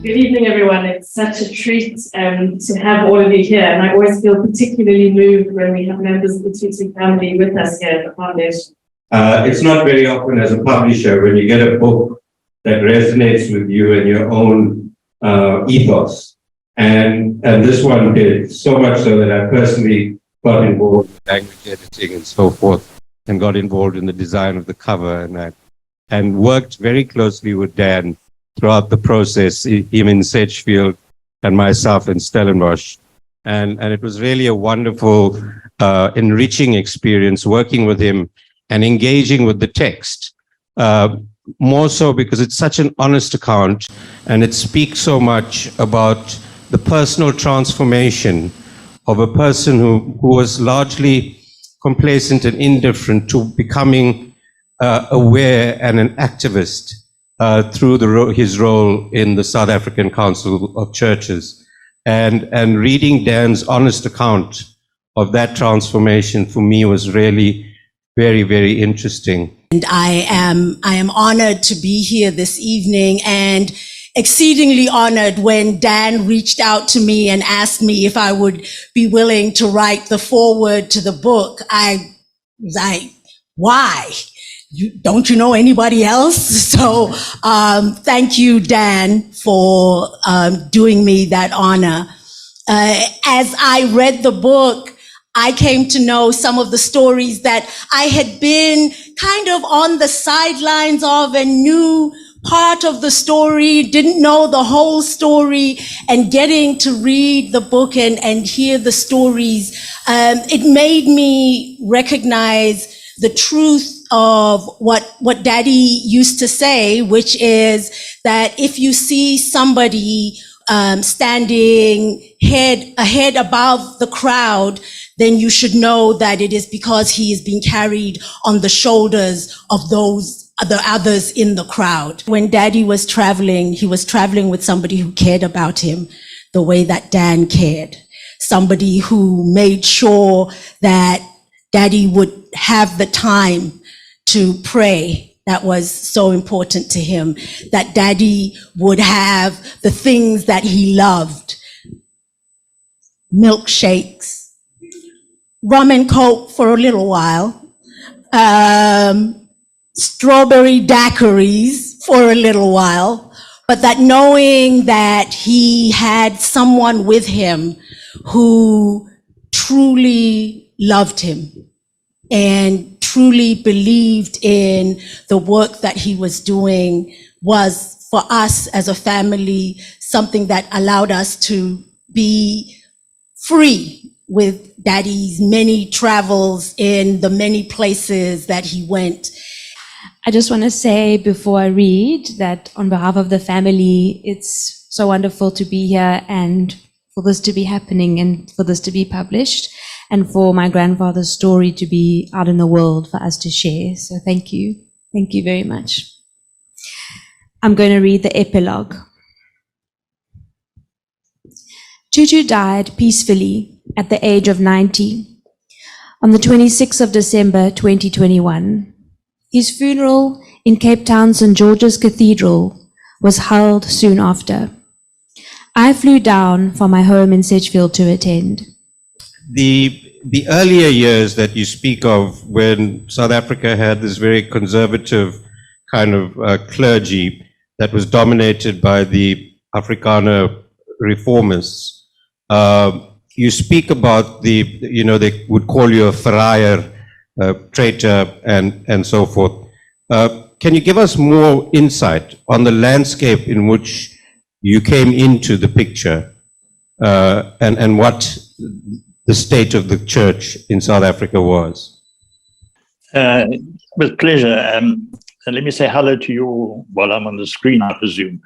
Good evening, everyone. It's such a treat to have all of you here, and I always feel particularly moved when we have members of the Tutu family with us here at the foundation. It's not very often as a publisher when you get a book that resonates with you and your own ethos, and this one did, so much so that I personally got involved in language editing and so forth, and got involved in the design of the cover and worked very closely with Dan throughout the process, him in Sedgefield and myself in Stellenbosch. And it was really a wonderful, enriching experience working with him and engaging with the text. More so because it's such an honest account and it speaks so much about the personal transformation of a person who was largely complacent and indifferent to becoming aware and an activist through his role in the South African Council of Churches. And reading Dan's honest account of that transformation for me was really very, very interesting. And I am honored to be here this evening, and exceedingly honored when Dan reached out to me and asked me if I would be willing to write the foreword to the book. I was like, why? Don't you know anybody else? So thank you, Dan, for doing me that honor. As I read the book, I came to know some of the stories that I had been kind of on the sidelines of and knew part of the story, didn't know the whole story, and getting to read the book and hear the stories, it made me recognize the truth of what Daddy used to say, which is that if you see somebody standing ahead above the crowd, then you should know that it is because he is being carried on the shoulders of the others in the crowd. When Daddy was traveling, he was traveling with somebody who cared about him the way that Dan cared. Somebody who made sure that Daddy would have the time to pray. That was so important to him, that Daddy would have the things that he loved. Milkshakes, rum and coke for a little while, strawberry daiquiris for a little while, but that knowing that he had someone with him who truly loved him and truly believed in the work that he was doing was, for us as a family, something that allowed us to be free with Daddy's many travels in the many places that he went. I just want to say before I read that on behalf of the family, it's so wonderful to be here and for this to be happening and for this to be published, and for my grandfather's story to be out in the world for us to share. So thank you. Thank you very much. I'm going to read the epilogue. Tutu died peacefully at the age of 90 on the 26th of December 2021. His funeral in Cape Town St. George's Cathedral was held soon after. I flew down from my home in Sedgefield to attend. The earlier years that you speak of, when South Africa had this very conservative kind of clergy that was dominated by the Afrikaner reformists, you speak about they would call you a verraaier, traitor, and so forth. Can you give us more insight on the landscape in which you came into the picture and what the state of the church in South Africa was? With pleasure. And let me say hello to you while I'm on the screen, I presume.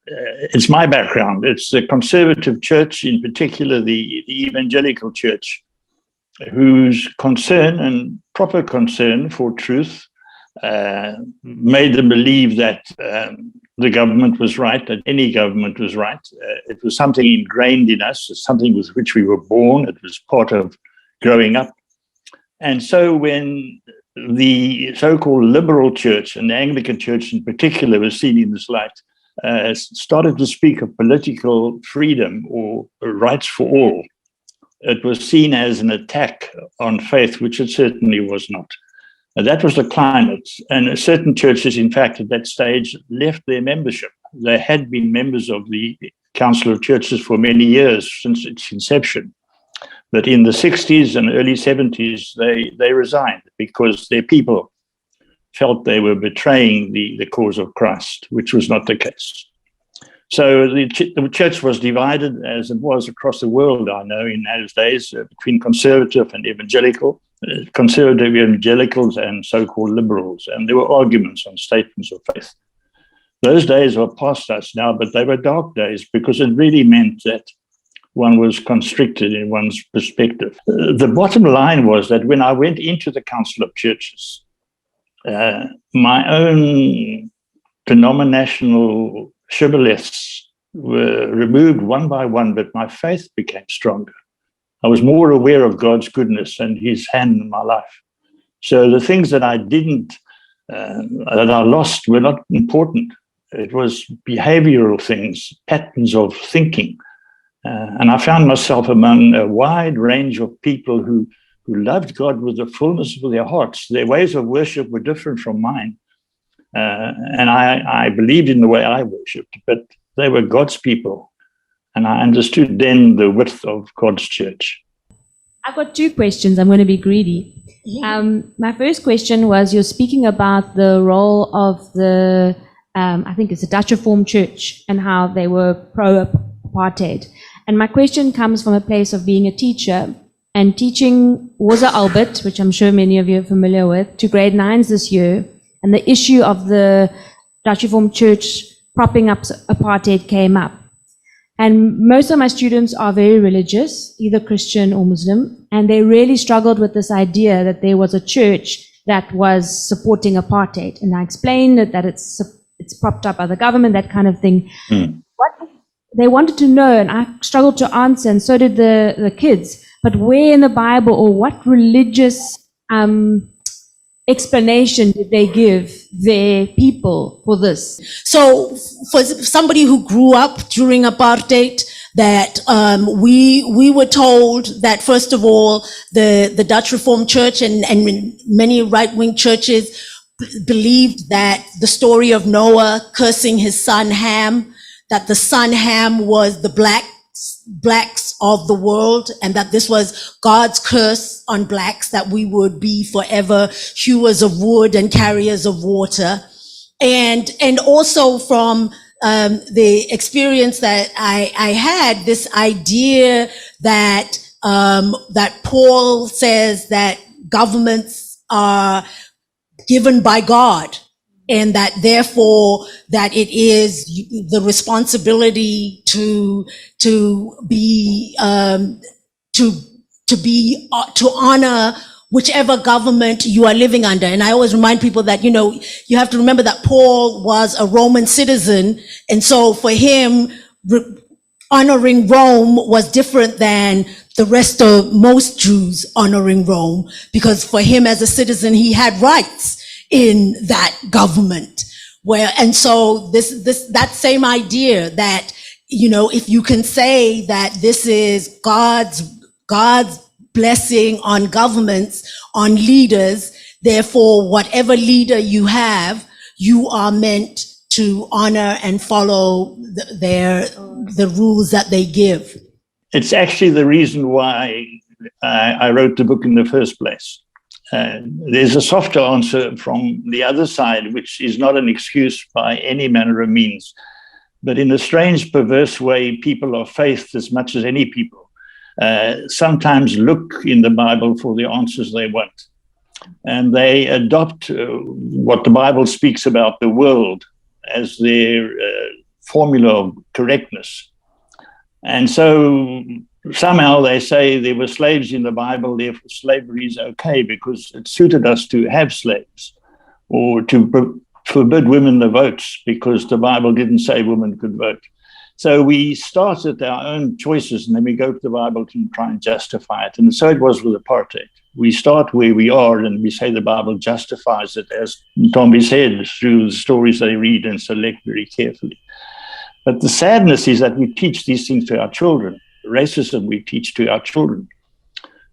It's my background. It's the conservative church, in particular the evangelical church, whose concern and proper concern for truth made them believe that the government was right, that any government was right. It was something ingrained in us, something with which we were born. It was part of growing up. And so when the so-called liberal church, and the Anglican church in particular, was seen in this light, started to speak of political freedom or rights for all, it was seen as an attack on faith, which it certainly was not. That was the climate. And certain churches, in fact, at that stage, left their membership. They had been members of the Council of Churches for many years since its inception. But in the 60s and early 70s, they resigned because their people felt they were betraying the cause of Christ, which was not the case. So the church was divided, as it was across the world, I know, in those days, between conservative and evangelical, conservative evangelicals and so-called liberals. And there were arguments on statements of faith. Those days are past us now, but they were dark days because it really meant that one was constricted in one's perspective. The bottom line was that when I went into the Council of Churches, my own denominational shibboleths were removed one by one, but my faith became stronger. I was more aware of God's goodness and his hand in my life. So the things that I didn't, that I lost were not important. It was behavioral things, patterns of thinking. And I found myself among a wide range of people who loved God with the fullness of their hearts. Their ways of worship were different from mine. And I believed in the way I worshipped, but they were God's people. And I understood then the width of God's church. I've got two questions. I'm going to be greedy. My first question was, you're speaking about the role of the, I think it's the Dutch Reformed Church and how they were pro-apartheid. And my question comes from a place of being a teacher and teaching Warza Albert, which I'm sure many of you are familiar with, to grade 9s this year. And the issue of the Dutch Reformed Church propping up apartheid came up. And most of my students are very religious, either Christian or Muslim, and they really struggled with this idea that there was a church that was supporting apartheid. And I explained that it's propped up by the government, that kind of thing. What they wanted to know, and I struggled to answer, and so did the kids, but where in the Bible or what religious explanation did they give their people for this? So for somebody who grew up during apartheid, that we were told that, first of all, the Dutch Reformed Church and many right-wing churches believed that the story of Noah cursing his son Ham, that the son Ham was the blacks of the world, and that this was God's curse on blacks, that we would be forever hewers of wood and carriers of water. And also from the experience that I had, this idea that that Paul says that governments are given by God, and that therefore that it is the responsibility to honor whichever government you are living under. And I always remind people that, you know, you have to remember that Paul was a Roman citizen, and so for him, honoring Rome was different than the rest of most Jews honoring Rome, because for him as a citizen, he had rights in that government. And so that same idea that, you know, if you can say that this is God's blessing on governments, on leaders, therefore whatever leader you have, you are meant to honor and follow the rules that they give. It's actually the reason why I wrote the book in the first place. There's a softer answer from the other side, which is not an excuse by any manner of means. But in a strange, perverse way, people of faith, as much as any people, sometimes look in the Bible for the answers they want. And they adopt what the Bible speaks about the world as their formula of correctness. And so somehow they say there were slaves in the Bible, therefore slavery is okay because it suited us to have slaves, or to forbid women the votes because the Bible didn't say women could vote. So we start at our own choices and then we go to the Bible to try and justify it. And so it was with apartheid. We start where we are and we say the Bible justifies it, as Tommy said, through the stories they read and select very carefully. But the sadness is that we teach these things to our children. Racism we teach to our children.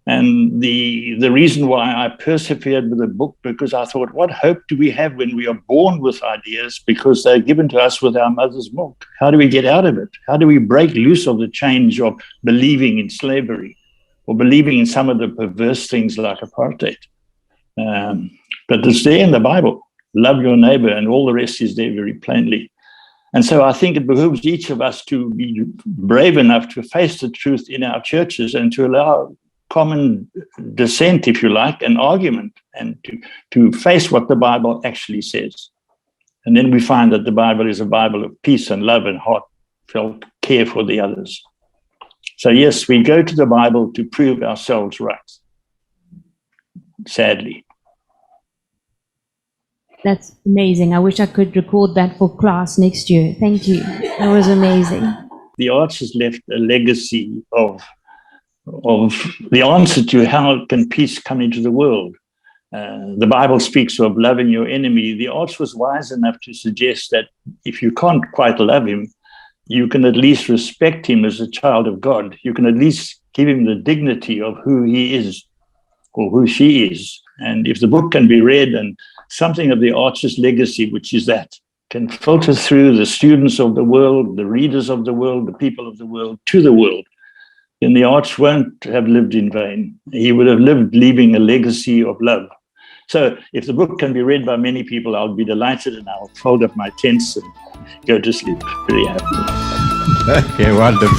And the reason why I persevered with the book, because I thought, what hope do we have when we are born with ideas, because they're given to us with our mother's milk? How do we get out of it? How do we break loose of the chains of believing in slavery or believing in some of the perverse things like apartheid? But it's there in the Bible. Love your neighbor, and all the rest is there very plainly. And so I think it behooves each of us to be brave enough to face the truth in our churches and to allow common dissent, if you like, an argument, and to face what the Bible actually says. And then we find that the Bible is a Bible of peace and love and heartfelt care for the others. So yes, we go to the Bible to prove ourselves right. Sadly. That's amazing. I wish I could record that for class next year. Thank you. That was amazing. The arts has left a legacy of the answer to how can peace come into the world. The Bible speaks of loving your enemy. The arts was wise enough to suggest that if you can't quite love him, you can at least respect him as a child of God. You can at least give him the dignity of who he is or who she is. And if the book can be read, and something of the arts' legacy, which is that, can filter through the students of the world, the readers of the world, the people of the world, to the world, then the arts won't have lived in vain. He would have lived leaving a legacy of love. So if the book can be read by many people, I'll be delighted, and I'll fold up my tents and go to sleep very happily. Okay, wonderful.